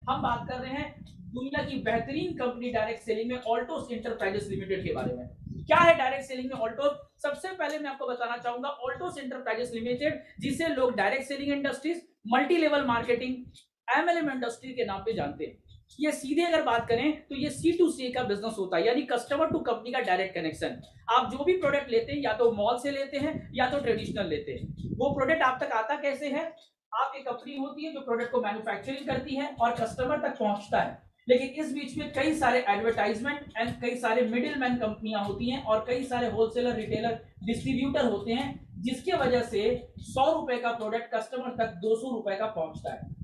हम बात कर रहे हैं दुनिया की बेहतरीन कंपनी डायरेक्ट सेलिंग में ऑल्टोस इंटरप्राइजेस लिमिटेड के बारे में। क्या है डायरेक्ट सेलिंग में ऑल्टोस? सबसे पहले मैं आपको बताना चाहूंगा ऑल्टोस इंटरप्राइजेस लिमिटेड, जिसे लोग direct selling industries, multi level marketing, MLM industry के नाम पे जानते हैं। ये सीधे अगर बात करें तो ये सी टू सी का बिजनेस होता है, यानी कस्टमर टू कंपनी का डायरेक्ट कनेक्शन। आप जो भी प्रोडक्ट लेते हैं या तो मॉल से लेते हैं या तो ट्रेडिशनल लेते हैं। वो प्रोडक्ट आप तक आता कैसे है? आप एक कंपनी होती है जो प्रोडक्ट को मैन्युफैक्चरिंग करती है और कस्टमर तक पहुंचता है, लेकिन इस बीच में कई सारे एडवर्टाइजमेंट एंड कई सारे मिडिल मैन कंपनियां होती हैं और कई सारे होलसेलर, रिटेलर, डिस्ट्रीब्यूटर होते हैं, जिसकी वजह से 100 रुपए का प्रोडक्ट कस्टमर तक 200 रुपए का पहुंचता है।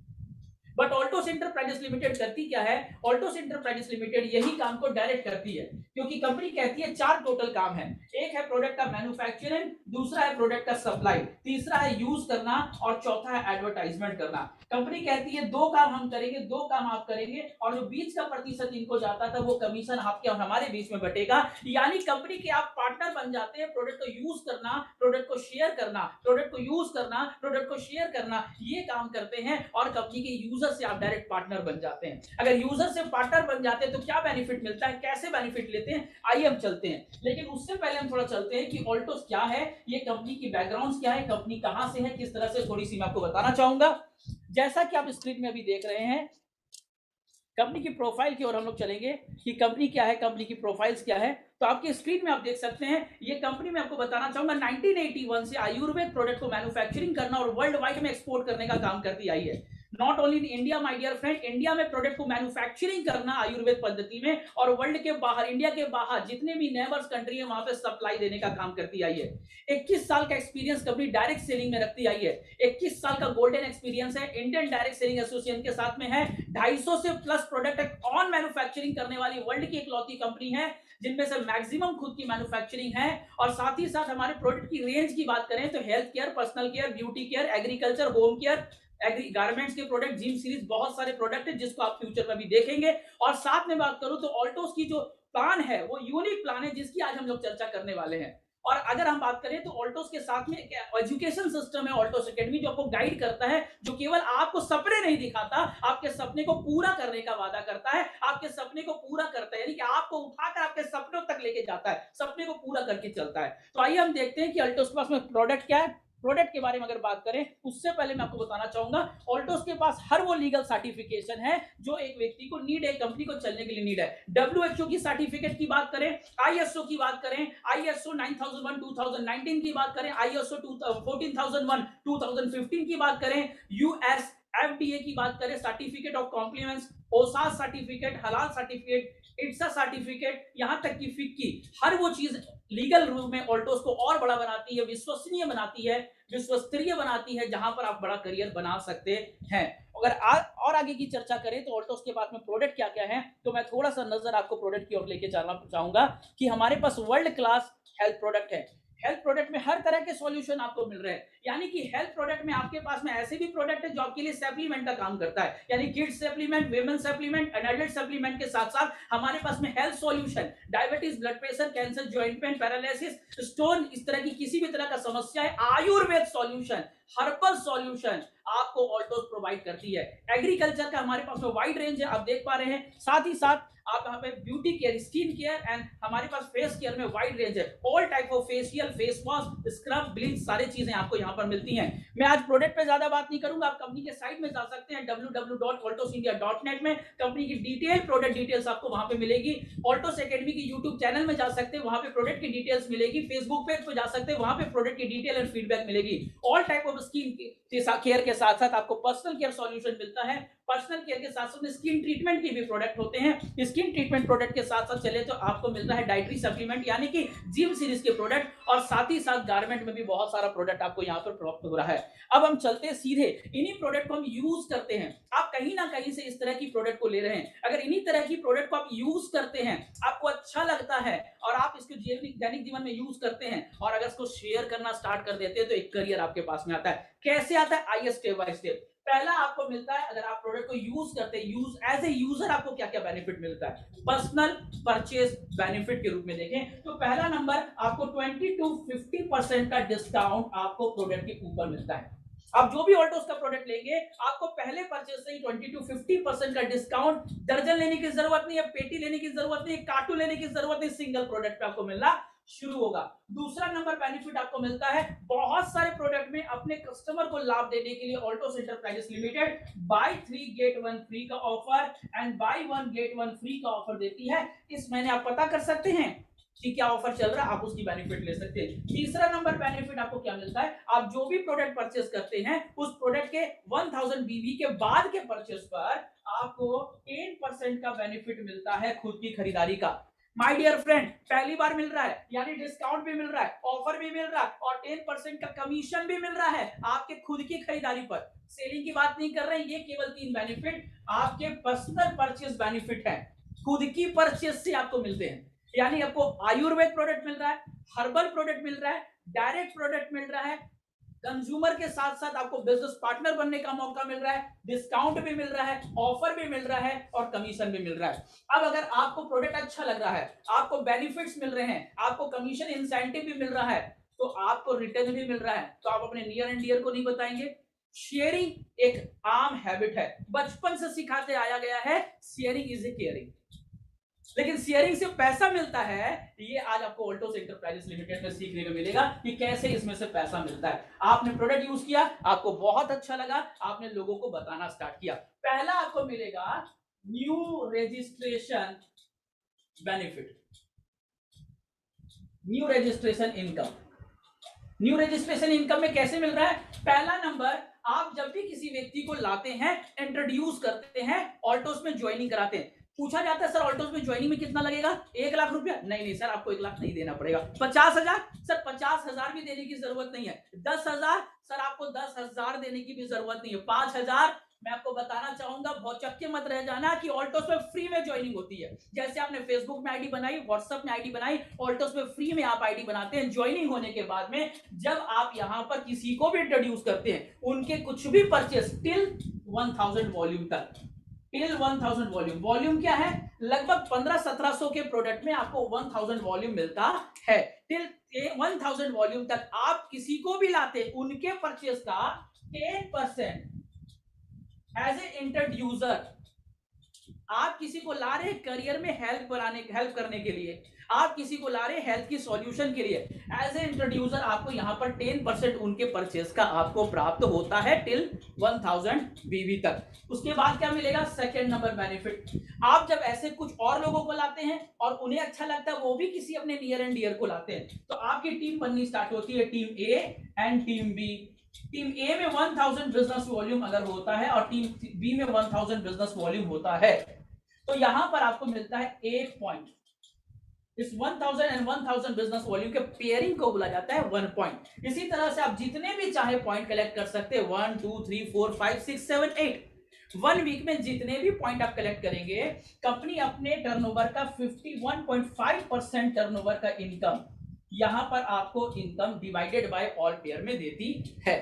बट ऑल्टोस इंटरप्राइजेस लिमिटेड करती क्या है? ऑल्टोस इंटरप्राइजेस लिमिटेड यही काम को डायरेक्ट करती है, क्योंकि कंपनी कहती है चार टोटल काम है। एक है प्रोडक्ट का मैन्युफैक्चरिंग, दूसरा है प्रोडक्ट का सप्लाई, तीसरा है यूज करना और चौथा है एडवर्टाइजमेंट करना। कंपनी कहती है दो काम हम करेंगे, दो काम आप करेंगे, और जो बीच का प्रतिशत इनको जाता था वो कमीशन आपके और हमारे बीच में बटेगा। यानी कंपनी के आप पार्टनर बन जाते हैं। प्रोडक्ट को यूज करना, प्रोडक्ट को शेयर करना, प्रोडक्ट को यूज करना, प्रोडक्ट को शेयर करना, ये काम करते हैं और कंपनी के यूजर से आप डायरेक्ट पार्टनर बन जाते हैं। अगर यूजर से पार्टनर बन जाते हैं तो क्या बेनिफिट मिलता है, कैसे बेनिफिट लेते हैं, आइए हम चलते हैं। लेकिन उससे पहले हम थोड़ा चलते हैं कि ऑल्टोस क्या है, ये कंपनी की बैकग्राउंड क्या है, कंपनी कहां से है, किस तरह से, थोड़ी सी मैं आपको बताना चाहूंगा। जैसा कि आप स्क्रीन में अभी देख रहे हैं, कंपनी की प्रोफाइल की ओर हम लोग चलेंगे कि कंपनी क्या है, कंपनी की प्रोफाइल्स क्या है। तो आपके स्क्रीन में आप देख सकते हैं, ये कंपनी में आपको बताना चाहूंगा 1981 से आयुर्वेद प्रोडक्ट को मैन्युफैक्चरिंग करना और वर्ल्ड वाइड में एक्सपोर्ट करने का काम करती आई है। Not only in India my dear friend, India में प्रोडक्ट को मैन्युफैक्चरिंग करना आयुर्वेद पद्धति में, और वर्ल्ड के बाहर, इंडिया के बाहर जितने भी नेबर्स कंट्री है वहां पे सप्लाई देने का काम करती आई है। 21 साल का एक्सपीरियंस कंपनी डायरेक्ट सेलिंग में रखती आई है। 21 साल का गोल्डन एक्सपीरियंस है, इंडियन डायरेक्ट सेलिंग एसोसिएशन के साथ में है। 250 से प्लस प्रोडक्ट ऑन मैन्युफैक्चरिंग करने वाली वर्ल्ड की इकलौती कंपनी है, जिनमें से मैक्सिमम खुद की मैन्युफैक्चरिंग है। और साथ ही साथ हमारे प्रोडक्ट की रेंज की बात करें तो health care, personal care, beauty care, agriculture, home care, agri garments के प्रोडक्ट, जिम सीरीज, बहुत सारे प्रोडक्ट है जिसको आप फ्यूचर में भी देखेंगे। और साथ में बात करूं तो ऑल्टोस की जो प्लान है वो यूनिक प्लान है, जिसकी आज हम लोग चर्चा करने वाले हैं। और अगर हम बात करें तो ऑल्टोस के साथ में एजुकेशन सिस्टम है ऑल्टोस एकेडमी, जो आपको गाइड करता है, जो केवल आपको सपने नहीं दिखाता, आपके सपने को पूरा करने का वादा करता है, आपके सपने को पूरा करता है, यानी कि आपको उठाकर आपके सपनों तक लेके जाता है, सपने को पूरा करके चलता है। तो आइए हम देखते हैं कि ऑल्टोस के पास में प्रोडक्ट क्या है। प्रोडक्ट के बारे में अगर बात करें उससे पहले मैं आपको बताना चाहूंगा, ऑल्टोस के पास हर वो लीगल सर्टिफिकेशन है जो एक व्यक्ति को नीड है, कंपनी को चलने के लिए नीड है। डब्ल्यूएचओ की सर्टिफिकेट की बात करें, आईएसओ की बात करें, आईएसओ 9001 2019 की बात करें, आईएसओ 14001 2015 की बात करें, यूएस एफडीए की बात करें, सर्टिफिकेट ऑफ कॉम्प्लीमेंट्स, ओसास सर्टिफिकेट, हलाल सर्टिफिकेट, इट्सा सर्टिफिकेट, यहां तक कि फिक की हर वो चीज लीगल रूप में ऑल्टोस को और बड़ा बनाती है, विश्वसनीय बनाती है, विश्वस्तरीय बनाती है, जहां पर आप बड़ा करियर बना सकते हैं। अगर और आगे की चर्चा करें तो ऑल्टोस के पास में प्रोडक्ट क्या क्या है, तो मैं थोड़ा सा नजर आपको प्रोडक्ट की ओर लेके जाना चाहूंगा कि हमारे पास वर्ल्ड क्लास हेल्थ प्रोडक्ट है। हेल्थ प्रोडक्ट में हर तरह के सॉल्यूशन आपको मिल रहे हैं, यानी कि हेल्थ प्रोडक्ट में आपके पास में ऐसे भी प्रोडक्ट है जो आपके लिए सप्लीमेंट का काम करता है, यानी kids supplement, women supplement, adult supplement के साथ साथ हमारे पास में health solution, diabetes, blood pressure, cancer, joint pain, paralysis, stone, इस तरह की किसी भी तरह का समस्या है, आयुर्वेद सॉल्यूशन, हर्बल सॉल्यूशन आपको ऑल्टोस प्रोवाइड करती है। एग्रीकल्चर का हमारे पास में वाइड रेंज है, आप देख पा रहे हैं। साथ ही साथ आप यहाँ पे beauty care, skin care and हमारे पास फेस केयर में वाइड रेंज है। All type of facial, face wash, scrub, bleach, सारी चीजें आपको यहाँ पर मिलती हैं। मैं आज प्रोडक्ट पे ज्यादा बात नहीं करूंगा, आप कंपनी के साइट में जा सकते हैं www.altosindia.net में, कंपनी की डिटेल, प्रोडक्ट डिटेल्स आपको वहां पे मिलेगी। ऑल्टोस एकेडमी की यूट्यूब चैनल में जा सकते हैं, वहां पे प्रोडक्ट की डिटेल्स मिलेगी। फेसबुक पेज पे जा सकते हैं, वहां पे प्रोडक्ट की डिटेल एंड फीडबैक मिलेगी। All type of skin care के साथ साथ आपको पर्सनल केयर सॉल्यूशन मिलता है। पर्सनल केयर के साथ साथ स्किन ट्रीटमेंट के भी प्रोडक्ट होते हैं। स्किन ट्रीटमेंट प्रोडक्ट के साथ साथ चले तो आपको मिलता है डाइटरी सप्लीमेंट, यानी कि जिम सीरीज के प्रोडक्ट, और साथ ही साथ गारमेंट में भी बहुत सारा प्रोडक्ट आपको यहाँ पर प्राप्त हो रहा है। अब हम चलते हैं सीधे, इन्हीं प्रोडक्ट को हम यूज करते हैं। आप कहीं ना कहीं से इस तरह की प्रोडक्ट को ले रहे हैं, अगर इन्हीं तरह की प्रोडक्ट को आप यूज करते हैं, आपको अच्छा लगता है और आप इसको दैनिक जीवन में यूज करते हैं, और अगर इसको शेयर करना स्टार्ट कर देते हैं तो एक करियर आपके पास में आता है। कैसे आता है, आइए स्टेप बाय स्टेप। पहला आपको मिलता है, अगर आप प्रोडक्ट को यूज करते हैं, यूज एज ए यूजर आपको क्या क्या बेनिफिट मिलता है, पर्सनल परचेज बेनिफिट के रूप में देखें तो पहला नंबर आपको 20 to 50% का डिस्काउंट आपको प्रोडक्ट के ऊपर मिलता है। आप जो भी ऑल्टोस का प्रोडक्ट लेंगे आपको पहले परचेज से ही 20 to 50% का डिस्काउंट, दर्जन लेने की जरूरत नहीं है, पेटी लेने की जरूरत नहीं है, कार्टून लेने की जरूरत नहीं, सिंगल प्रोडक्ट पे आपको मिलना शुरू होगा। दूसरा नंबर बेनिफिट आपको मिलता है, बहुत सारे प्रोडक्ट में अपने कस्टमर को लाभ देने के लिए Altos enterprises limited buy 3 get 1 free का offer and buy 1 get 1 free का ऑफर देती है। इस महीने आप पता कर सकते हैं कि क्या ऑफर चल रहा है, आप उसकी बेनिफिट ले सकते हैं। तीसरा नंबर बेनिफिट आपको क्या मिलता है, आप जो भी प्रोडक्ट परचेस करते हैं उस प्रोडक्ट के 1000 बीवी के बाद के परचेस पर आपको 10% का बेनिफिट मिलता है खुद की खरीदारी का। माय डियर फ्रेंड, पहली बार मिल रहा है, यानी डिस्काउंट भी मिल रहा है, ऑफर भी मिल रहा है और 10% का कमीशन भी मिल रहा है आपके खुद की खरीदारी पर। सेलिंग की बात नहीं कर रहे हैं, ये केवल 3 बेनिफिट आपके पर्सनल परचेस बेनिफिट है, खुद की परचेस से आपको मिलते हैं। यानी आपको आयुर्वेद प्रोडक्ट मिल रहा है, हर्बल प्रोडक्ट मिल रहा है, डायरेक्ट प्रोडक्ट मिल रहा है, कंज्यूमर के साथ साथ आपको बिजनेस पार्टनर बनने का मौका मिल रहा है, डिस्काउंट भी मिल रहा है, ऑफर भी मिल रहा है और कमीशन भी मिल रहा है। अब अगर आपको प्रोडक्ट अच्छा लग रहा है, आपको बेनिफिट्स मिल रहे हैं, आपको कमीशन इंसेंटिव भी मिल रहा है, तो आपको रिटर्न भी मिल रहा है, तो आप अपने नियर एंड डियर को नहीं बताएंगे। शेयरिंग एक आम हैबिट है, बचपन से सिखाते आया गया है, शेयरिंग इज ए केयरिंग, लेकिन शेयरिंग से पैसा मिलता है, ये आज आपको ऑल्टोस एंटरप्राइजेस लिमिटेड में सीखने को मिलेगा कि कैसे इसमें से पैसा मिलता है। आपने प्रोडक्ट यूज किया, आपको बहुत अच्छा लगा, आपने लोगों को बताना स्टार्ट किया, पहला आपको मिलेगा new registration benefit, new registration income. New registration income में कैसे मिल रहा है, पहला नंबर, आप जब भी किसी व्यक्ति को लाते हैं, इंट्रोड्यूस करते हैं, ऑल्टोस में ज्वाइनिंग कराते हैं, पूछा जाता है सर ऑल्टोस में ज्वाइनिंग में कितना लगेगा, 1 लाख रुपया, नहीं सर आपको 1 लाख नहीं देना पड़ेगा। 50,000, सर 50,000 भी देने की जरूरत नहीं है। 10,000, सर आपको 10,000 देने की भी जरूरत नहीं है। 5,000, मैं आपको बताना चाहूंगा, भौचक्के मत रह जाना कि ऑल्टोस में फ्री में ज्वाइनिंग होती है। जैसे आपने फेसबुक में आईडी बनाई, व्हाट्सएप में आईडी बनाई, ऑल्टोस में फ्री में आप आईडी बनाते हैं, ज्वाइनिंग होने के बाद में जब आप यहां पर किसी को भी इंट्रोड्यूस करते हैं, उनके कुछ भी परचेस टिल 1000 वॉल्यूम तक, टिल 1000 वॉल्यूम, वॉल्यूम क्या है, लगभग 1500-1700 के प्रोडक्ट में आपको 1000 वॉल्यूम मिलता है। टिल 1000 वॉल्यूम तक आप किसी को भी लाते, उनके परचेस का 10% एज ए इंट्रोड्यूसर, आप किसी को ला रहे करियर में हेल्प करने के लिए, आप किसी को ला रहे हेल्थ की सॉल्यूशन के लिए, एज ए इंट्रोड्यूसर आपको यहां पर 10% उनके परचेस का आपको प्राप्त होता है टिल 1000 बीवी तक। उसके बाद क्या मिलेगा, सेकेंड नंबर बेनिफिट, आप जब ऐसे कुछ और लोगों को लाते हैं और उन्हें अच्छा लगता है, वो भी किसी अपने नियर एंड डियर को लाते हैं, तो आपकी टीम बननी स्टार्ट होती है, team A and team B. Team A में 1000 बिजनेस वॉल्यूम अगर होता है और टीम बी में 1000 बिजनेस वॉल्यूम होता है, तो यहां पर आपको मिलता है 8 पॉइंट। इस 1000 एंड 1000 बिजनेस वॉल्यूम के पेयरिंग को बोला जाता है 1 पॉइंट। इसी तरह से आप जितने भी चाहे पॉइंट कलेक्ट कर सकते हैं, 1 2 3 4 5 6 7 8। 1 वीक में जितने भी पॉइंट आप कलेक्ट करेंगे, कंपनी अपने टर्नओवर का 51.5% टर्नओवर का इनकम यहां पर आपको income divided by all pair में देती है।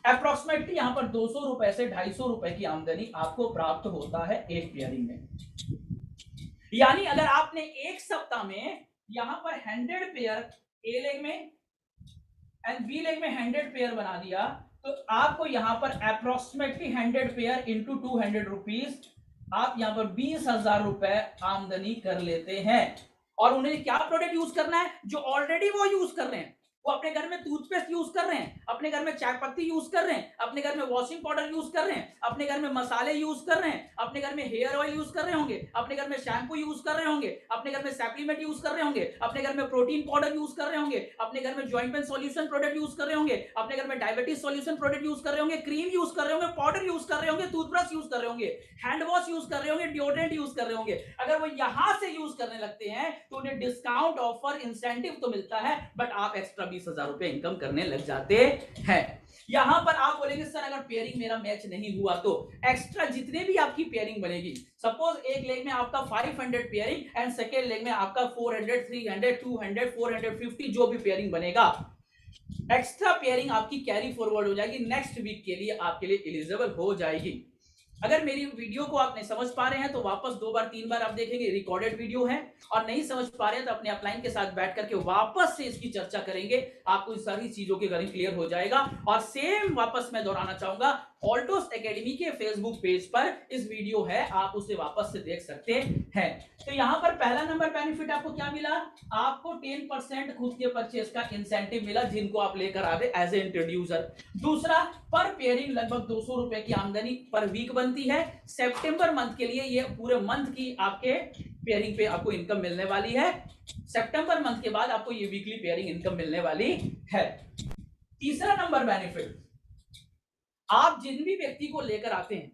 अप्रोक्सीमेटली यहां पर 200 रुपए से 250 रुपए की आमदनी आपको प्राप्त होता है एक पेयरिंग में। यानी अगर आपने एक सप्ताह में यहां पर 100 पेयर ए लेग में एंड बी लेग में 100 पेयर बना दिया, तो आपको यहां पर अप्रोक्सीमेटली 100 पेयर इंटू 200 रुपीज, आप यहां पर 20,000 रुपए आमदनी कर लेते हैं। और उन्हें क्या प्रोडक्ट यूज करना है, जो ऑलरेडी वो यूज कर रहे हैं, वो अपने घर में टूथपेस्ट यूज कर रहे हैं, अपने घर में चाय पत्ती यूज कर रहे हैं, अपने घर में वॉशिंग पाउडर यूज कर रहे हैं, अपने घर में मसाले यूज कर रहे हैं, अपने घर में हेयर ऑयल यूज कर रहे होंगे, अपने घर में शैम्पू यूज कर रहे होंगे, अपने घर में सप्लीमेंट यूज कर रहे होंगे, अपने घर में प्रोटीन पाउडर यूज कर रहे होंगे, अपने घर में joint pain solution product use कर रहे होंगे, अपने घर में डायबिटीज सॉल्यूशन प्रोडक्ट यूज कर रहे होंगे, क्रीम यूज कर रहे होंगे, पाउडर यूज कर रहे होंगे, टूथब्रश यूज कर रहे होंगे, हैंड वॉश यूज कर रहे होंगे, डिओड्रेंट यूज कर रहे होंगे। अगर वो यहां से यूज करने लगते हैं तो उन्हें डिस्काउंट ऑफर इंसेंटिव तो मिलता है, बट आप एक्स्ट्रा 20,000 रुपए इनकम करने लग जाते हैं। यहां पर आप बोलेंगे सर अगर पेयरिंग मेरा मैच नहीं हुआ, तो एक्स्ट्रा जितने भी आपकी पेयरिंग बनेगी, सपोज एक लेग में आपका 500 पेयरिंग एंड सेकेंड लेग में आपका 400 300 200 450 जो भी पेयरिंग बनेगा, एक्स्ट्रा पेयरिंग आपकी कैरी फॉरवर्ड हो जाएगी, नेक्स्ट वीक के लिए आपके लिए एलिजिबल हो जाएगी। अगर मेरी वीडियो को आप नहीं समझ पा रहे हैं तो वापस 2 बार 3 बार आप देखेंगे, रिकॉर्डेड वीडियो है। और नहीं समझ पा रहे हैं तो अपने अपलाइन के साथ बैठ करके वापस से इसकी चर्चा करेंगे, आपको इस सारी चीजों के बारे में क्लियर हो जाएगा। और सेम वापस मैं दोहराना चाहूंगा, ऑल्टोस एकेडमी के फेसबुक पेज पर इस वीडियो है, आप उसे वापस से देख सकते हैं। तो यहां पर पहला नंबर बेनिफिट आपको क्या मिला, आपको 10% खुद के परचेस का इंसेंटिव मिला, जिनको आप लेकर आ गए एज ए इंट्रोड्यूसर। दूसरा, पर पेयरिंग लगभग 200 रुपए की आमदनी पर वीक बनती है। सितंबर मंथ के लिए ये पूरे मंथ की आपके पेयरिंग पे आपको इनकम मिलने वाली है। सितंबर मंथ के बाद आपको ये वीकली पेयरिंग इनकम मिलने वाली है। तीसरा नंबर बेनिफिट, आप जिन भी व्यक्ति को लेकर आते हैं,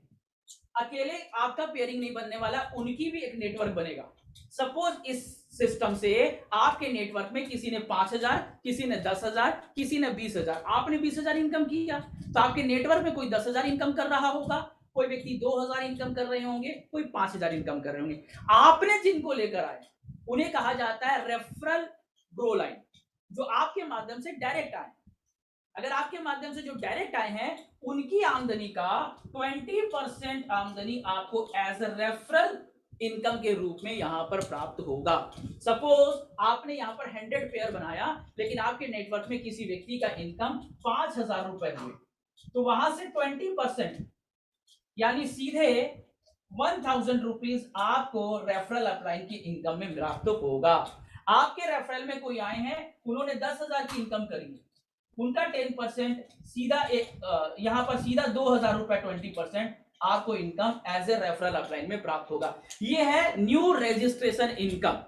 अकेले आपका पेयरिंग नहीं बनने वाला, उनकी भी एक नेटवर्क बनेगा। सपोज इस सिस्टम से आपके नेटवर्क में किसी ने 5,000, किसी ने 10,000, किसी ने 20,000, आपने 20,000 इनकम किया, तो आपके नेटवर्क में कोई 10,000 इनकम कर रहा होगा, कोई व्यक्ति 2,000 इनकम कर रहे होंगे, कोई 5,000 इनकम कर रहे होंगे। आपने जिनको लेकर आए उन्हें कहा जाता है रेफरल ग्रो लाइन, जो आपके माध्यम से डायरेक्ट आए। अगर आपके माध्यम से जो डायरेक्ट आए हैं, उनकी आमदनी का 20% आमदनी आपको एज अ रेफरल इनकम के रूप में यहां पर प्राप्त होगा। सपोज आपने यहां पर 100 पेयर बनाया, लेकिन आपके नेटवर्क में किसी व्यक्ति का इनकम 5,000 रुपए हुए, तो वहां से 20% यानी सीधे 1,000 रुपीज आपको रेफरल अपलाइन की इनकम में प्राप्त होगा। आपके रेफरल में कोई आए हैं, उन्होंने 10,000 की इनकम करी, उनका 10% सीधा यहां पर सीधा 2,000 रुपए 20% आपको income as a referral upline में प्राप्त होगा। ये है न्यू रजिस्ट्रेशन इनकम।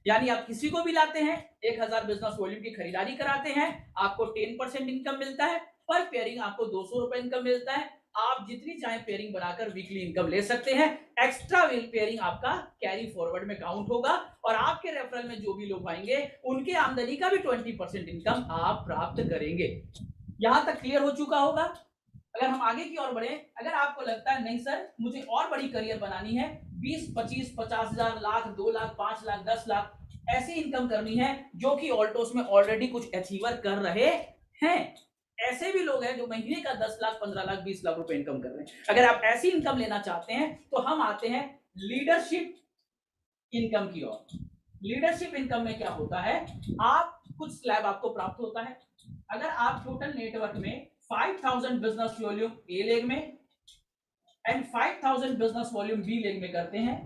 यानी आप किसी को भी लाते हैं, 1,000 बिजनेस वॉल्यूम की खरीदारी कराते हैं, आपको 10% इनकम मिलता है, पर पेयरिंग आपको 200 रुपए इनकम मिलता है। आप जितनी चाहे पेयरिंग बनाकर वीकली इनकम ले सकते हैं। एक्स्ट्रा पेयरिंग आपका कैरी फॉरवर्ड में काउंट होगा, और आपके रेफरल में जो भी लोग आएंगे उनके आमदनी का भी 20% इनकम आप प्राप्त करेंगे। यहां तक क्लियर हो चुका होगा। अगर हम आगे की ओर बढ़े, अगर आपको लगता है नहीं सर मुझे और बड़ी करियर बनानी है, 20, 25, 50,000, लाख, 2 लाख, 5 लाख, 10 लाख ऐसी इनकम करनी है, जो कि ऑल्टोस में ऑलरेडी कुछ अचीवर कर रहे हैं। ऐसे भी लोग हैं जो महीने का 10 लाख, 15 लाख, 20 लाख रुपए इनकम कर रहे हैं। अगर आप ऐसी इनकम लेना चाहते हैं तो हम आते हैं लीडरशिप इनकम की ओर। लीडरशिप इनकम में क्या होता है, आप कुछ स्लैब आपको प्राप्त होता है। अगर आप टोटल नेटवर्क में 5,000 बिजनेस वॉल्यूम ए लेग में and 5,000 business volume B leg में करते हैं,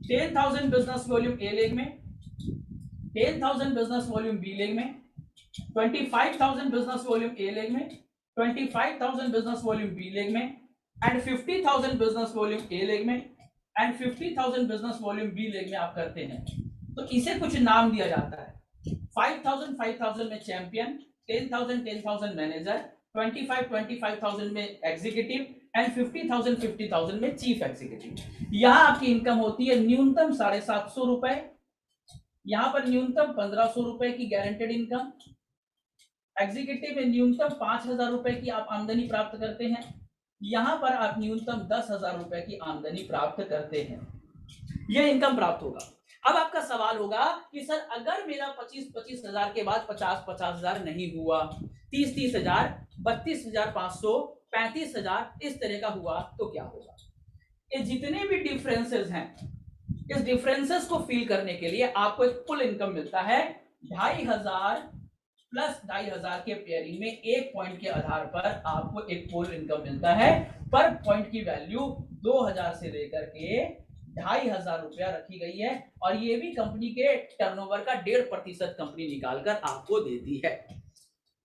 10,000 बिजनेस वॉल्यूम ए लेग में, 10,000 बिजनेस वॉल्यूम बी लेग में, 25,000 बिजनेस वॉल्यूम ए लेग में, 25,000 बिजनेस वॉल्यूम बी लेग में, and 50,000 business volume A leg में, and 50,000 business volume B leg में आप करते हैं, तो इसे कुछ नाम दिया जाता है। 5,000 5,000 में चैंपियन, 10,000 10,000 मैनेजर, 25,000 में एग्जीक्यूटिव, एंड 50,000 50,000 में चीफ एग्जीक्यूटिव। यहां आपकी इनकम होती है न्यूनतम 750 रुपए, यहां पर न्यूनतम 1,500 रुपए की गारंटेड इनकम, एग्जीक्यूटिव में न्यूनतम 5,000 रुपए की आप आमदनी प्राप्त करते हैं, यहां पर आप न्यूनतम 10,000 रुपए की आमदनी प्राप्त करते हैं। यह इनकम प्राप्त होगा। अब आपका सवाल होगा कि सर अगर मेरा 25 हजार के बाद 50 हजार नहीं हुआ, 30 हजार, 32,500, 35,000 इस तरह का हुआ, तो क्या होगा। ये जितने भी डिफरेंसेस हैं, इस डिफरेंसेस को फिल करने के लिए आपको एक फुल इनकम मिलता है 2,500 प्लस 2,500 के पेयरिंग में 1 पॉइंट के आधार पर आपको एक फुल इनकम मिलता है। पर पॉइंट की वैल्यू 2,000 से लेकर के 2,500 रुपया रखी गई है, और ये भी कंपनी के टर्नओवर का 1.5% कंपनी निकालकर आपको देती है।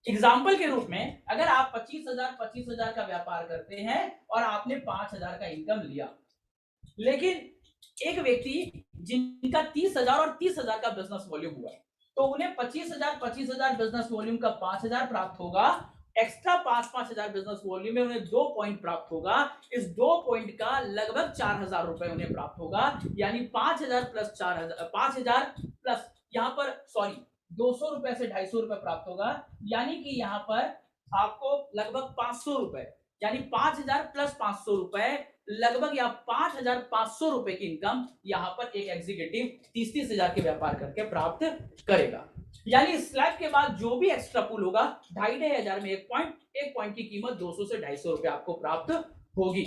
एग्जाम्पल के रूप में अगर आप 25,000 का व्यापार करते हैं और आपने 5,000 का इनकम लिया, लेकिन एक व्यक्ति जिनका 30,000 और 30,000 का बिजनेस वॉल्यूम हुआ, तो उन्हें 25,000 बिजनेस वॉल्यूम का 5,000 प्राप्त होगा। एक्स्ट्रा 5,000 बिजनेस वॉल्यूम में उन्हें 2 पॉइंट प्राप्त होगा। इस 2 पॉइंट का लगभग 4,000 रुपए उन्हें प्राप्त होगा, यानी 5,000 प्लस 4,000, 5,000 प्लस यहाँ पर 200 रुपए से 250 रुपए प्राप्त होगा, यानी कि यहाँ पर आपको लगभग 500 रुपए, यानी 5,000 प्लस 500 रुपए, लगभग या 5,500 रुपए की इनकम यहाँ पर एक एग्जीक्यूटिव 30 हजार के व्यापार करके प्राप्त करेगा। यानी स्लैब के बाद जो भी एक्स्ट्रा पुल होगा, 2,500 में एक पॉइंट की कीमत 200 से 250 रुपए आपको प्राप्त होगी।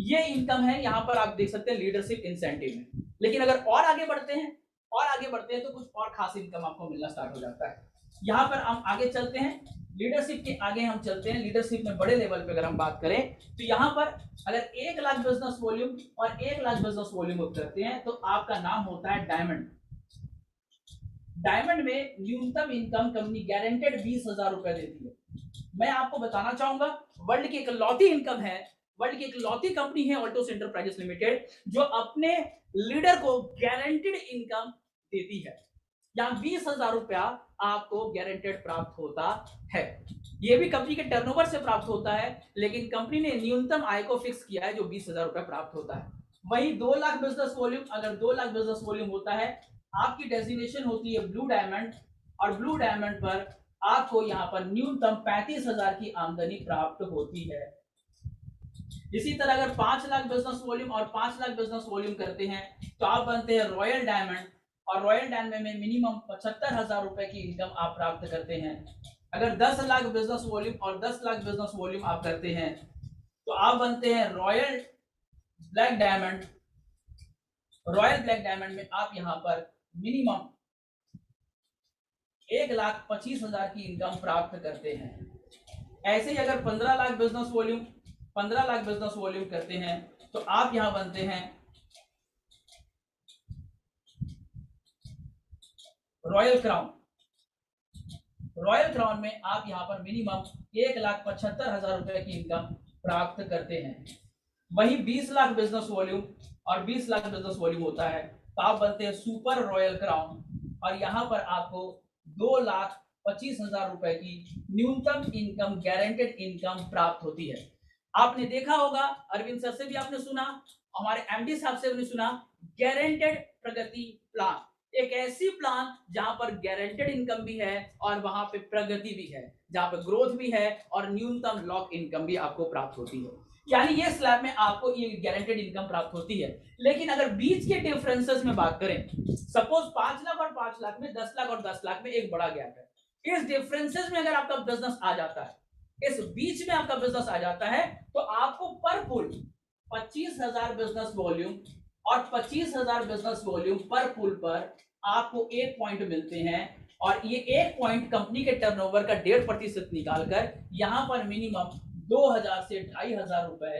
ये इनकम है, यहाँ पर आप देख सकते हैं लीडरशिप इंसेंटिव में। लेकिन अगर और आगे बढ़ते हैं तो कुछ और खास इनकम आपको मिलना स्टार्ट हो जाता है। यहाँ पर हम आगे चलते हैं, लीडरशिप के आगे हम चलते हैं। लीडरशिप में बड़े लेवल पे अगर हम बात करें तो यहाँ पर अगर 1 लाख बिजनेस वॉल्यूम और 1 लाख बिजनेस वॉल्यूम करते हैं तो आपका नाम होता है डायमंड। डायमंड में न्यूनतम इनकम कंपनी गारंटेड 20,000 रुपए देती है। मैं आपको बताना चाहूंगा, वर्ल्ड की इकलौती इनकम है, वर्ल्ड की इकलौती कंपनी है ऑल्टोस एंटरप्राइजेस लिमिटेड जो अपने लीडर को गारंटेड इनकम देती है। यहाँ 20,000 रुपया आपको गारंटेड प्राप्त होता है। ये भी कंपनी के टर्नओवर से प्राप्त होता है, लेकिन कंपनी ने न्यूनतम आय को फिक्स किया है जो 20,000 रुपया प्राप्त होता है। वही 2 लाख बिजनेस वॉल्यूम, अगर 2 लाख बिजनेस वॉल्यूम होता है, आपकी डेजिग्नेशन होती है ब्लू डायमंड, और ब्लू डायमंड पर आपको यहाँ पर न्यूनतम 35,000 की आमदनी प्राप्त होती है। इसी तरह अगर 5 लाख बिजनेस वॉल्यूम और 5 लाख बिजनेस वॉल्यूम करते हैं तो आप बनते हैं रॉयल डायमंड, और रॉयल डायमंड में मिनिमम 75,000 रुपए की इनकम आप प्राप्त करते हैं। अगर 10 लाख बिजनेस वॉल्यूम और 10 लाख बिजनेस वॉल्यूम आप करते हैं तो आप बनते हैं royal black diamond. Royal black diamond में आप यहाँ पर मिनिमम 1,25,000 की इनकम प्राप्त करते हैं। ऐसे ही अगर 15 लाख बिजनेस वॉल्यूम करते हैं तो आप यहां बनते हैं रॉयल क्राउन। रॉयल क्राउन में आप यहां पर मिनिमम 1,75,000 रुपए की इनकम प्राप्त करते हैं। वही 20 लाख बिजनेस वॉल्यूम और 20 लाख बिजनेस वॉल्यूम होता है तो आप बनते हैं सुपर रॉयल क्राउन, और यहां पर आपको 2,25,000 रुपए की न्यूनतम इनकम गारंटेड इनकम प्राप्त होती है। आपने देखा होगा, अरविंद सर से भी आपने सुना, हमारे एमडी साहब से भी सुना, गारंटेड प्रगति प्लान, एक ऐसी प्लान जहां पर गारंटेड इनकम भी है और वहां पे प्रगति भी है, जहां पर ग्रोथ भी है और न्यूनतम लॉक इनकम भी आपको प्राप्त होती है। यानी ये स्लैब में आपको ये गारंटेड इनकम प्राप्त होती है। लेकिन अगर बीच के डिफरेंसेस में बात करें, सपोज 5 लाख और 5 लाख में, 10 लाख और 10 लाख में एक बड़ा गैप है। इस डिफरेंसेस में अगर आपका बिजनेस आ जाता है, इस बीच में आपका बिजनेस आ जाता है, तो आपको पर पुल 25,000 बिजनेस वॉल्यूम और 25,000 बिजनेस वॉल्यूम पर पुल पर आपको 1 पॉइंट मिलते हैं, और ये 1 पॉइंट कंपनी के टर्नओवर का 1.5% निकालकर यहां पर मिनिमम 2,000 से 2,500 रुपए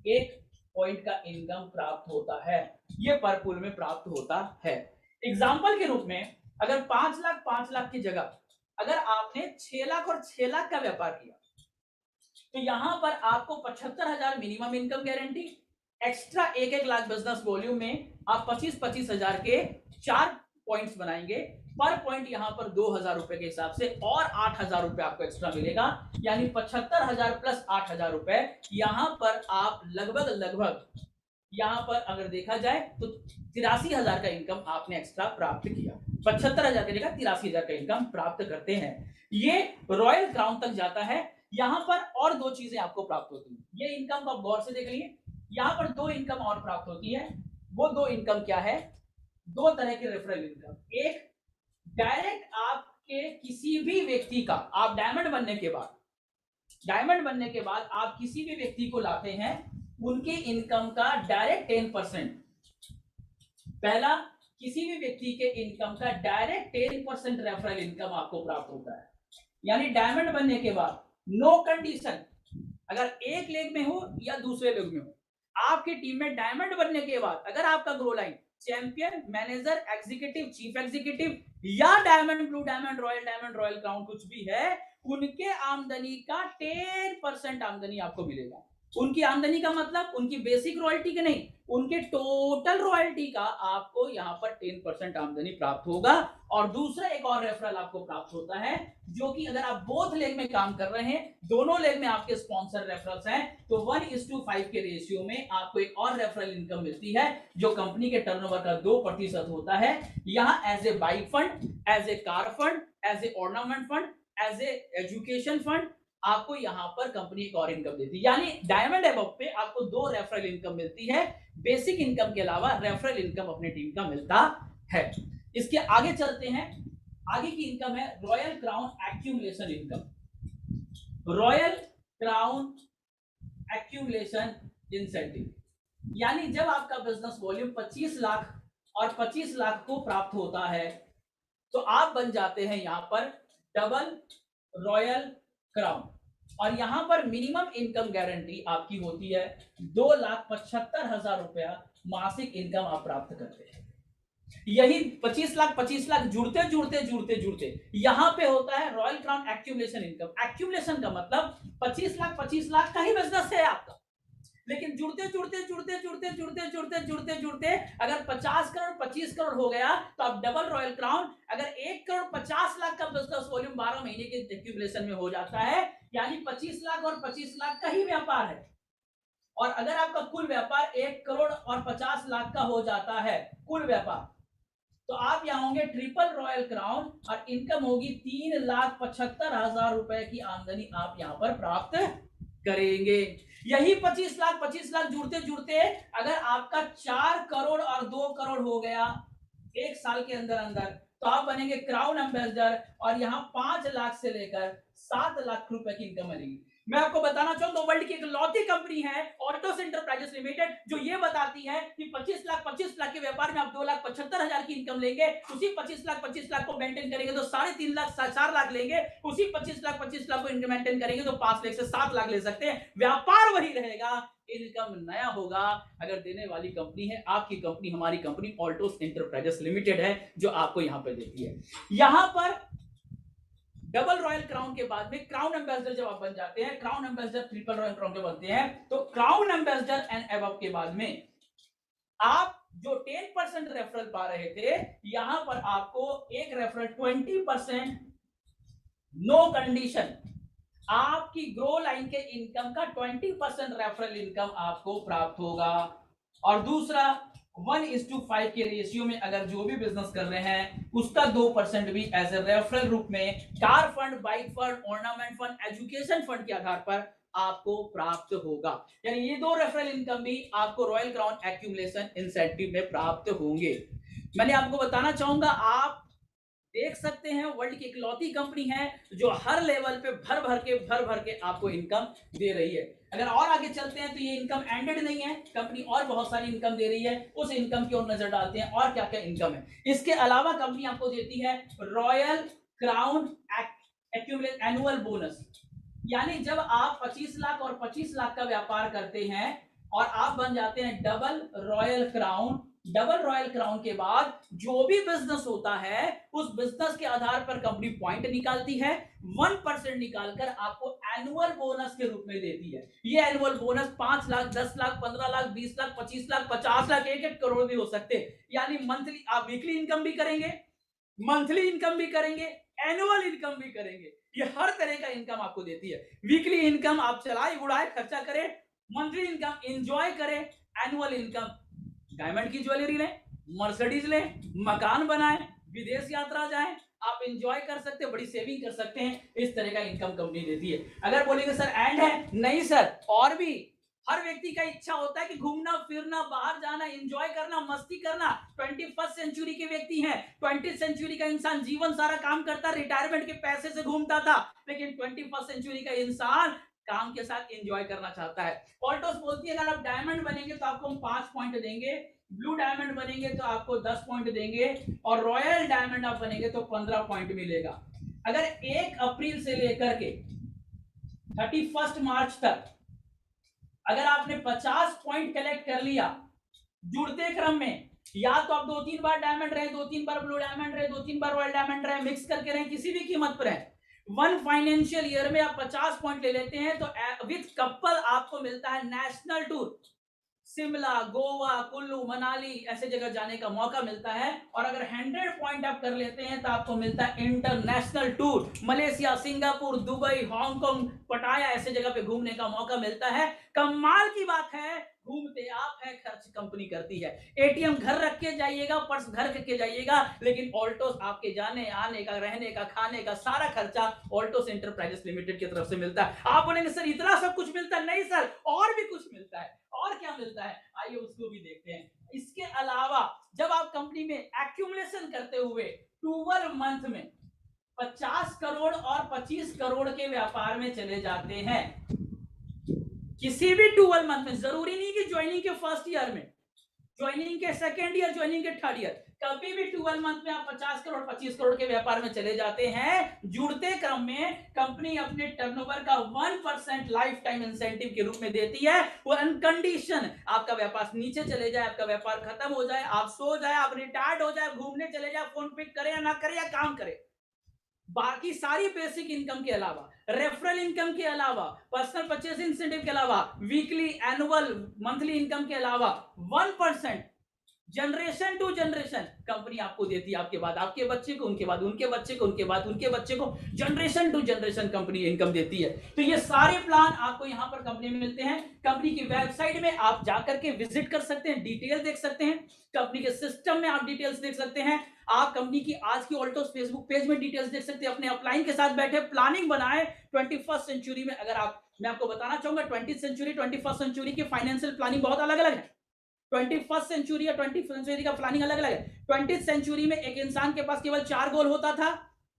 1 पॉइंट का इनकम प्राप्त होता है। ये पर पुल में प्राप्त होता है। एग्जाम्पल के रूप में अगर 5 लाख की जगह अगर आपने 6 लाख और 6 लाख का व्यापार किया तो यहां पर आपको 75,000 minimum income guarantee, extra 1 lakh business volume में आप 25,000 के 4 पॉइंट्स बनाएंगे। पर पॉइंट यहां पर 2,000 रुपए के हिसाब से और 8,000 रुपए आपको एक्स्ट्रा मिलेगा, यानी 75,000 प्लस 8,000 रुपए। यहां पर आप लगभग यहां पर अगर देखा जाए तो 83,000 का इनकम आपने एक्स्ट्रा प्राप्त किया। 75,000 की जगह 83,000 का इनकम प्राप्त करते हैं। ये रॉयल क्राउन तक जाता है। यहां पर और 2 चीजें आपको प्राप्त होती हैं। ये इनकम को आप गौर से देख लिए, यहां पर 2 इनकम और प्राप्त होती है। वो 2 इनकम क्या है? 2 तरह के रेफरल इनकम। एक, डायरेक्ट आपके किसी भी व्यक्ति का, आप डायमंड बनने के बाद आप किसी भी व्यक्ति को लाते हैं, उनके इनकम का डायरेक्ट 10%, पहला, किसी भी व्यक्ति के इनकम का डायरेक्ट 10% रेफरल इनकम आपको प्राप्त होता है। यानी डायमंड बनने के बाद नो कंडीशन, अगर एक लेग में हो या दूसरे लेग में हो, आपकी टीम में डायमंड बनने के बाद अगर आपका grow line champion, manager, executive, chief executive या diamond, blue diamond, royal crown कुछ भी है, उनके आमदनी का 10% आमदनी आपको मिलेगा। उनकी आमदनी का मतलब उनकी बेसिक रॉयल्टी के नहीं, उनके टोटल रॉयल्टी का आपको यहां पर 10% आमदनी प्राप्त होगा। और दूसरा एक और रेफरल आपको प्राप्त होता है, जो कि अगर आप बोथ लेग में काम कर रहे हैं, दोनों लेग में आपके स्पॉन्सर रेफरल्स हैं, तो 1:5 के रेशियो में आपको एक और रेफरल इनकम मिलती है, जो कंपनी के टर्नओवर का 2% होता है। यहां as a bike fund, as a car fund, as a ornament fund, as a education fund, आपको यहां पर कंपनी एक और इनकम देती है। यानी डायमंड अबव पे आपको 2 रेफरल इनकम मिलती है। बेसिक इनकम के अलावा रेफरल इनकम अपनी टीम का मिलता है। इसके आगे चलते हैं। आगे की इनकम है royal crown accumulation income. Royal crown accumulation incentive, यानी जब आपका बिजनेस वॉल्यूम 25 लाख और 25 लाख को प्राप्त होता है तो आप बन जाते हैं यहां पर डबल रॉयल क्राउन। और यहां पर मिनिमम इनकम गारंटी आपकी होती है 2,75,000 रुपया मासिक इनकम आप प्राप्त करते हैं। यही 25 लाख जुड़ते जुड़ते जुड़ते जुड़ते यहां पे होता है royal crown accumulation income. Accumulation का मतलब 25 लाख का ही बिजनेस है आपका, लेकिन जुड़ते जुड़ते जुड़ते जुड़ते जुड़ते जुड़ते जुड़ते जुड़ते अगर 50 करोड़ 25 करोड़ हो गया तो अब डबल रॉयल क्राउन। अगर 1 करोड़ 50 लाख का बिजनेस वॉल्यूम 12 महीने के एक्यूमुलेशन में हो जाता है, यानी 25 लाख और 25 लाख का ही व्यापार है। और अगर आपका कुल व्यापार 1 करोड़ और 50 लाख का हो जाता है कुल व्यापार, तो आप यहाँ होंगे ट्रिपल रॉयल क्राउन और इनकम होगी 3,75,000 रुपए की आमदनी आप यहाँ पर प्राप्त करेंगे। यही 25 लाख जुड़ते जुड़ते अगर आपका 4 करोड़ और 2 करोड़ हो गया एक साल के अंदर अंदर, तो आप बनेंगे क्राउन एम्बेसडर और यहाँ 5 लाख से लेकर 7 लाख रुपए की इनकम बनेगी। मैं आपको बताना चाहूंगा वर्ल्ड की इकलौती कंपनी है ऑल्टोस एंटरप्राइजेस लिमिटेड जो ये बताती है कि 25 लाख के व्यापार में आप 2,75,000 की इनकम लेंगे, उसी 25 लाख को मेंटेन करेंगे तो 3.5 लाख 4 लाख लेंगे, उसी 25 लाख को मेंटेन करेंगे तो 5 लाख से 7 लाख ले सकते हैं। व्यापार वही रहेगा, इनकम नया होगा। अगर देने वाली कंपनी है आपकी कंपनी, हमारी कंपनी ऑल्टोस एंटरप्राइजेस लिमिटेड है जो आपको यहां पर देती है। यहां पर डबल रॉयल क्राउन के बाद में क्राउन एम्बेसडर जब आप बन जाते हैं, crown ambassador triple royal crown के बनते हैं, तो क्राउन एम्बेसडर एंड अबव के बाद में आप जो 10% रेफरल पा रहे थे, यहां पर आपको एक रेफरल 20% नो कंडीशन आपकी ग्रो लाइन के इनकम का 20% रेफरल इनकम आपको प्राप्त होगा। और दूसरा 1:5 के रेशियो में अगर जो भी बिजनेस कर रहे हैं उसका 2% भी एज ए रेफरल रूप में car fund, bike fund, ornament fund, education fund के आधार पर आपको प्राप्त होगा। यानी ये 2 रेफरल इनकम भी आपको रॉयल क्राउन एक्यूमुलेशन इंसेंटिव में प्राप्त होंगे। मैंने आपको बताना चाहूंगा, आप देख सकते हैं वर्ल्ड की इकलौती कंपनी है जो हर लेवल पे भर भर के आपको इनकम दे रही है। अगर और आगे चलते हैं तो ये इनकम एंडेड नहीं है, कंपनी और बहुत सारी इनकम दे रही है, उस इनकम की ओर नजर डालते हैं और क्या क्या इनकम है। इसके अलावा कंपनी आपको देती है royal crown accumulate annual bonus. यानी जब आप 25 लाख और 25 लाख का व्यापार करते हैं और आप बन जाते हैं double royal crown, double royal crown के बाद जो भी बिजनेस होता है उस बिजनेस के आधार पर कंपनी पॉइंट निकालती है, 1% निकालकर आपको एनुअल बोनस के रूप में देती है। ये एनुअल बोनस 5 लाख, 10 लाख, 15 लाख, 20 लाख, 25 लाख, 50 लाख, 1-1 करोड़ भी हो सकते हैं। यानी मंथली आप वीकली इनकम भी करेंगे, मंथली इनकम भी करेंगे, एनुअल इनकम भी करेंगे। ये हर तरह का इनकम आपको देती है। वीकली इनकम आप चलाए उड़ाए खर्चा करें, मंथली इनकम एंजॉय करें, एनुअल इनकम डायमंड की ज्वेलरी लें, मर्सिडीज लें, मकान बनाएं, विदेश यात्रा जाएं, आप एंजॉय कर सकते हैं, बड़ी सेविंग कर सकते हैं। इस तरह का इनकम कंपनी देती है। अगर बोलेंगे सर एंड है, नहीं सर, और भी हर व्यक्ति का इच्छा होता है कि घूमना फिरना, बाहर जाना, एंजॉय करना, मस्ती करना। 21st सेंचुरी के व्यक्ति हैं, 20th सेंचुरी का इंसान जीवन सारा काम करता, रिटायरमेंट के पैसे से घूमता था, लेकिन 21st सेंचुरी का इंसान काम के साथ एंजॉय करना चाहता है। ऑल्टोस बोलती है अगर आप डायमंड बनेंगे तो आपको हम 5 पॉइंट देंगे, ब्लू डायमंड बनेंगे तो आपको 10 पॉइंट देंगे, और रॉयल डायमंड आप बनेंगे तो 15 पॉइंट मिलेगा। अगर 1 अप्रैल से लेकर के 31 मार्च तक अगर आपने 50 पॉइंट कलेक्ट कर लिया जुड़ते क्रम में, या तो आप 2-3 बार डायमंड रहे, 2-3 बार ब्लू डायमंड रहे, 2-3 बार रॉयल डायमंड रहे, मिक्स करके रहे, किसी भी कीमत पर है, 1 फाइनेंशियल ईयर में आप 50 पॉइंट ले लेते हैं तो विद कपल आपको मिलता है नेशनल टूर, शिमला, गोवा, कुल्लू, मनाली ऐसे जगह जाने का मौका मिलता है। और अगर 100 पॉइंट आप कर लेते हैं तो आपको मिलता है international tour, Malaysia, Singapore, Dubai, Hong Kong, पटाया ऐसे जगह पे घूमने का मौका मिलता है। कमाल की बात है, घूमते आप है, खर्च कंपनी करती है। एटीएम घर रख के जाइएगा, पर्स घर रख के जाइएगा, लेकिन ऑल्टोस आपके जाने आने का, रहने का, खाने का सारा खर्चा ऑल्टोस एंटरप्राइजेस लिमिटेड की तरफ से मिलता है। आप बोलेंगे सर इतना सब कुछ मिलता है? नहीं सर, और भी कुछ मिलता है। और क्या मिलता है, आइए उसको भी देखते हैं। इसके अलावा जब आप कंपनी में एक्यूमुलेशन करते हुए 12 मंथ में 50 करोड़ और 25 करोड़ के व्यापार में चले जाते हैं, किसी भी 12 मंथ में, जरूरी नहीं कि ज्वाइनिंग के फर्स्ट ईयर में, ज्वाइनिंग के सेकेंड ईयर, ज्वाइनिंग के थर्ड ईयर, कभी भी 12 मंथ में आप 50 करोड़ 25 करोड़ के व्यापार में चले जाते हैं, जुड़ते क्रम में कंपनी अपने टर्नओवर का 1% लाइफ टाइम इंसेंटिव के रूप में देती है। वो अनकंडीशन आपका व्यापार नीचे चले जाए, आपका व्यापार खत्म हो जाए, आप सो जाए, आप रिटायर्ड हो जाए, घूमने चले जाए, फोन पिक करे या ना करे या काम करे, बाकी सारी बेसिक इनकम के अलावा, रेफरल इनकम के अलावा, पर्सनल परचेज इंसेंटिव के अलावा, वीकली, एनुअल, मंथली इनकम के अलावा 1% जनरेशन टू जनरेशन कंपनी आपको देती है, आपके बाद आपके बच्चे को, उनके बाद उनके बच्चे को, उनके बाद उनके बच्चे को, generation to generation company income देती है। तो ये सारे प्लान आपको यहां पर कंपनी में मिलते हैं। कंपनी की वेबसाइट में आप जाकर के विजिट कर सकते हैं, डिटेल देख सकते हैं, कंपनी के सिस्टम में आप डिटेल्स देख सकते हैं, आप कंपनी की आज की ऑल्टोस फेसबुक पेज में डिटेल्स देख सकते हैं, अपने अपलाइन के साथ बैठे प्लानिंग बनाए 21st सेंचुरी में। अगर आप, मैं आपको बताना चाहूंगा 20th सेंचुरी 21st सेंचुरी की फाइनेंशियल प्लानिंग बहुत अलग अलग है। 21st सेंचुरी या 20th सेंचुरी का प्लानिंग अलग अलग है। 20th सेंचुरी में एक इंसान के पास केवल 4 गोल होता था,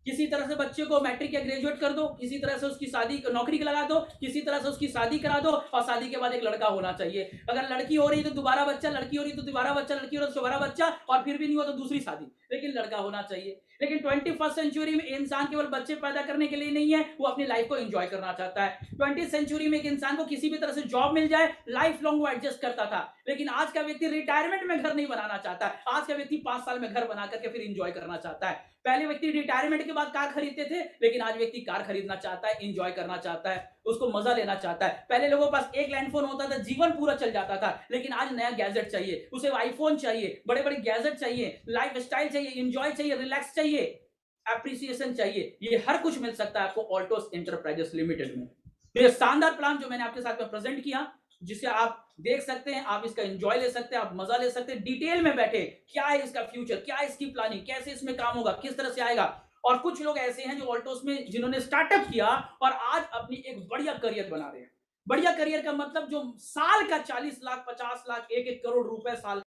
किसी तरह से बच्चे को मैट्रिक या ग्रेजुएट कर दो, किसी तरह से उसकी शादी, नौकरी लगा दो, किसी तरह से उसकी शादी करा दो, और शादी के बाद एक लड़का होना चाहिए, अगर लड़की हो रही तो दोबारा बच्चा, लड़की हो रही तो दोबारा बच्चा, लड़की हो रही तो दोबारा बच्चा, और फिर भी नहीं हुआ तो दूसरी शादी, लेकिन लड़का होना चाहिए। लेकिन 21st सेंचुरी में इंसान केवल बच्चे पैदा करने के लिए नहीं है, वो अपनी लाइफ को एंजॉय करना चाहता है। 20th सेंचुरी में एक इंसान को किसी भी तरह से जॉब मिल जाए, लाइफ लॉन्ग वो एडजस्ट करता था, लेकिन आज का व्यक्ति रिटायरमेंट में घर नहीं बनाना चाहता है, आज का व्यक्ति 5 साल में घर बना करके फिर एंजॉय करना चाहता है। पहले व्यक्ति रिटायरमेंट के बाद कार खरीदते थे, लेकिन आज व्यक्ति कार खरीदना चाहता है, एंजॉय करना चाहता है, उसको मजा लेना चाहता है। पहले लोगों के पास एक लैंडफोन होता था, जीवन पूरा चल जाता था, लेकिन आज नया गैजेट चाहिए, उसे आईफोन चाहिए, बड़े बड़े गैजेट चाहिए, लाइफ स्टाइल चाहिए, एंजॉय चाहिए, रिलैक्स चाहिए, एप्रिसिएशन चाहिए। ये हर कुछ मिल सकता है आपको ऑल्टोस एंटरप्राइजेस लिमिटेड में। तो ये शानदार प्लान जो मैंने आपके साथ में प्रेजेंट किया, जिसे आप देख सकते हैं, आप इसका एंजॉय ले सकते हैं, आप मजा ले सकते हैं, डिटेल में बैठे क्या है इसका फ्यूचर, क्या है इसकी प्लानिंग, कैसे इसमें काम होगा, किस तरह से आएगा। और कुछ लोग ऐसे हैं जो ऑल्टोस में जिन्होंने स्टार्टअप किया और आज अपनी एक बढ़िया करियर बना रहे हैं। बढ़िया करियर का मतलब जो साल का 40 लाख 50 लाख 1-1 करोड़ रुपए साल